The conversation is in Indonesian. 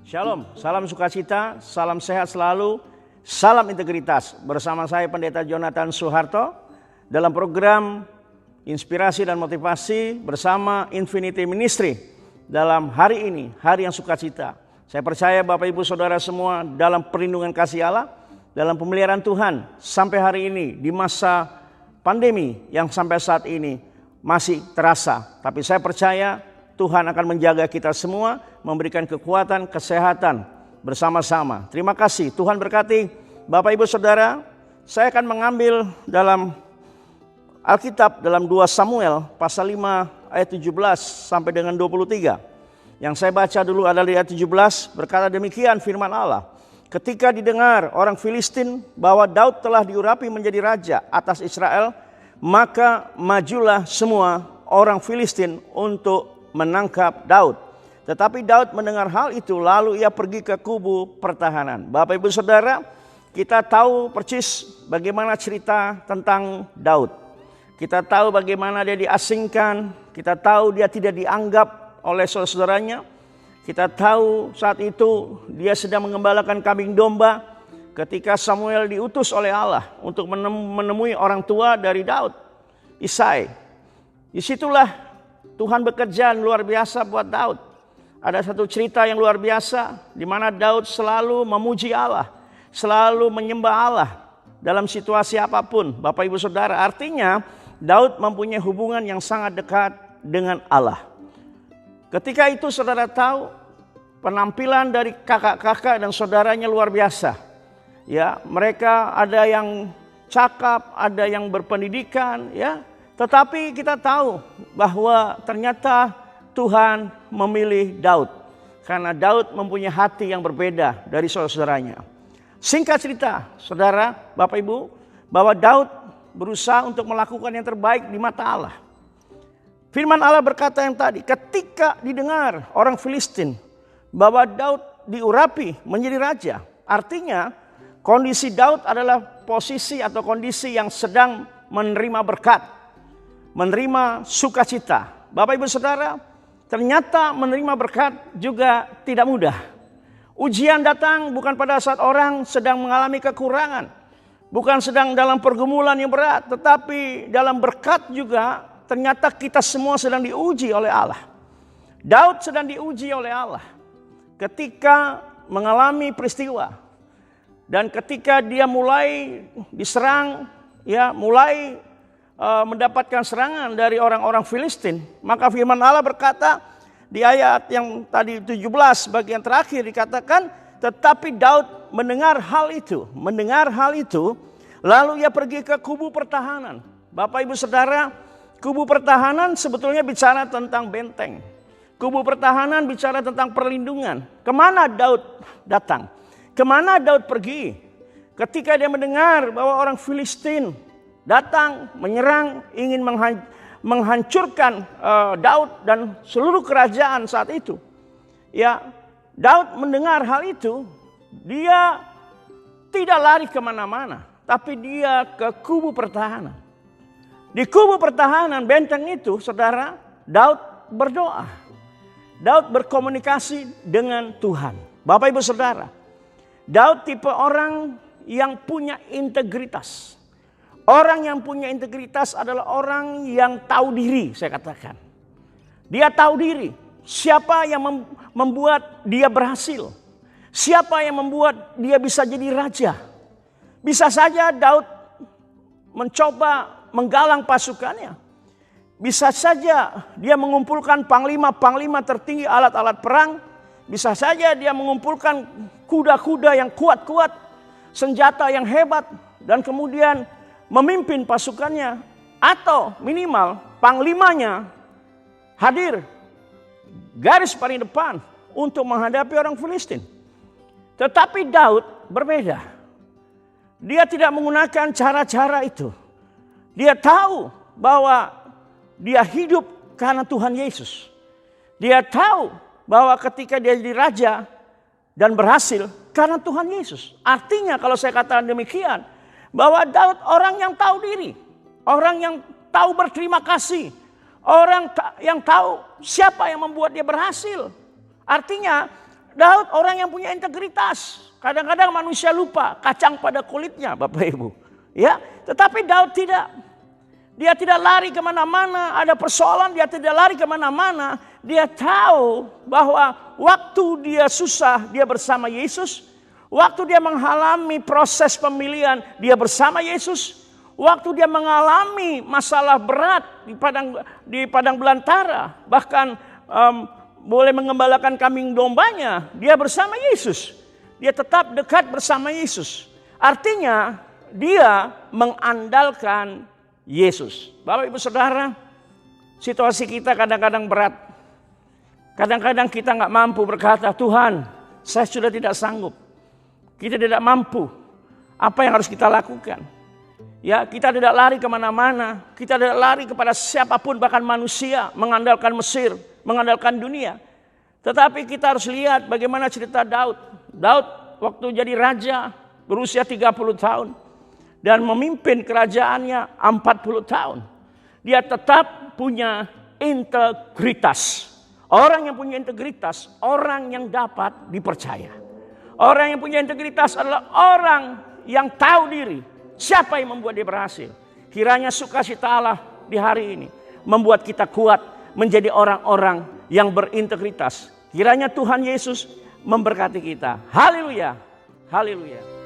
Shalom, salam sukacita, salam sehat selalu, salam integritas. Bersama saya Pendeta Jonathan Soeharto dalam program Inspirasi dan Motivasi bersama Infinity Ministry dalam hari ini, hari yang sukacita. Saya percaya Bapak Ibu Saudara semua dalam perlindungan kasih Allah, dalam pemeliharaan Tuhan sampai hari ini di masa pandemi yang sampai saat ini masih terasa. Tapi saya percaya Tuhan akan menjaga kita semua, memberikan kekuatan, kesehatan bersama-sama. Terima kasih, Tuhan berkati Bapak Ibu Saudara. Saya akan mengambil dalam Alkitab dalam 2 Samuel pasal 5 ayat 17 sampai dengan 23. Yang saya baca dulu adalah ayat 17, berkata demikian firman Allah. Ketika didengar orang Filistin bahwa Daud telah diurapi menjadi raja atas Israel, maka majulah semua orang Filistin untuk menangkap Daud. Tetapi Daud mendengar hal itu lalu ia pergi ke kubu pertahanan. Bapak Ibu Saudara, kita tahu persis bagaimana cerita tentang Daud. Kita tahu bagaimana dia diasingkan, kita tahu dia tidak dianggap oleh saudara-saudaranya. Kita tahu saat itu dia sedang mengembalakan kambing domba ketika Samuel diutus oleh Allah untuk menemui orang tua dari Daud, Isai. Disitulah Tuhan bekerja luar biasa buat Daud. Ada satu cerita yang luar biasa di mana Daud selalu memuji Allah, selalu menyembah Allah dalam situasi apapun. Bapak Ibu Saudara, artinya Daud mempunyai hubungan yang sangat dekat dengan Allah. Ketika itu saudara tahu penampilan dari kakak-kakak dan saudaranya luar biasa. Ya, mereka ada yang cakap, ada yang berpendidikan, ya. Tetapi kita tahu bahwa ternyata Tuhan memilih Daud. Karena Daud mempunyai hati yang berbeda dari saudara-saudaranya. Singkat cerita, saudara, Bapak Ibu, bahwa Daud berusaha untuk melakukan yang terbaik di mata Allah. Firman Allah berkata yang tadi, ketika didengar orang Filistin bahwa Daud diurapi menjadi raja. Artinya kondisi Daud adalah posisi atau kondisi yang sedang menerima berkat, menerima sukacita. Bapak Ibu Saudara, ternyata menerima berkat juga tidak mudah. Ujian datang bukan pada saat orang sedang mengalami kekurangan, bukan sedang dalam pergumulan yang berat, tetapi dalam berkat juga ternyata kita semua sedang diuji oleh Allah. Daud sedang diuji oleh Allah ketika mengalami peristiwa. Dan ketika dia mulai diserang, ya mulai mendapatkan serangan dari orang-orang Filistin, maka firman Allah berkata di ayat yang tadi 17 bagian terakhir dikatakan, tetapi Daud mendengar hal itu, lalu ia pergi ke kubu pertahanan. Bapak Ibu Saudara, kubu pertahanan sebetulnya bicara tentang benteng. Kubu pertahanan bicara tentang perlindungan. Kemana Daud datang? Kemana Daud pergi? Ketika dia mendengar bahwa orang Filistin datang, menyerang, ingin menghancurkan Daud dan seluruh kerajaan saat itu. Ya, Daud mendengar hal itu, dia tidak lari kemana-mana, tapi dia ke kubu pertahanan. Di kubu pertahanan benteng itu, saudara, Daud berdoa. Daud berkomunikasi dengan Tuhan. Bapak Ibu Saudara, Daud tipe orang yang punya integritas. Orang yang punya integritas adalah orang yang tahu diri, saya katakan. Dia tahu diri. Siapa yang membuat dia berhasil? Siapa yang membuat dia bisa jadi raja? Bisa saja Daud mencoba menggalang pasukannya. Bisa saja dia mengumpulkan panglima-panglima tertinggi, alat-alat perang. Bisa saja dia mengumpulkan kuda-kuda yang kuat-kuat, senjata yang hebat, dan kemudian memimpin pasukannya, atau minimal panglimanya hadir garis paling depan untuk menghadapi orang Filistin. Tetapi Daud berbeda. Dia tidak menggunakan cara-cara itu. Dia tahu bahwa dia hidup karena Tuhan Yesus. Dia tahu bahwa ketika dia jadi raja dan berhasil karena Tuhan Yesus. Artinya kalau saya katakan demikian, bahwa Daud orang yang tahu diri, orang yang tahu berterima kasih, orang yang tahu siapa yang membuat dia berhasil. Artinya Daud orang yang punya integritas. Kadang-kadang manusia lupa kacang pada kulitnya, Bapak Ibu. Ya, tetapi Daud tidak. Dia tidak lari kemana-mana, ada persoalan dia tidak lari kemana-mana. Dia tahu bahwa waktu dia susah dia bersama Yesus. Waktu dia mengalami proses pemilihan dia bersama Yesus. Waktu dia mengalami masalah berat di padang belantara. Bahkan boleh mengembalakan kambing dombanya, dia bersama Yesus. Dia tetap dekat bersama Yesus. Artinya dia mengandalkan Yesus. Bapak Ibu Saudara, situasi kita kadang-kadang berat. Kadang-kadang kita nggak mampu berkata, Tuhan, saya sudah tidak sanggup. Kita tidak mampu. Apa yang harus kita lakukan? Ya, kita tidak lari kemana-mana. Kita tidak lari kepada siapapun, bahkan manusia, mengandalkan Mesir, mengandalkan dunia. Tetapi kita harus lihat bagaimana cerita Daud. Daud waktu jadi raja berusia 30 tahun. Dan memimpin kerajaannya 40 tahun. Dia tetap punya integritas. Orang yang punya integritas, orang yang dapat dipercaya. Orang yang punya integritas adalah orang yang tahu diri. Siapa yang membuat dia berhasil? Kiranya sukacita Allah di hari ini membuat kita kuat menjadi orang-orang yang berintegritas. Kiranya Tuhan Yesus memberkati kita. Haleluya. Haleluya.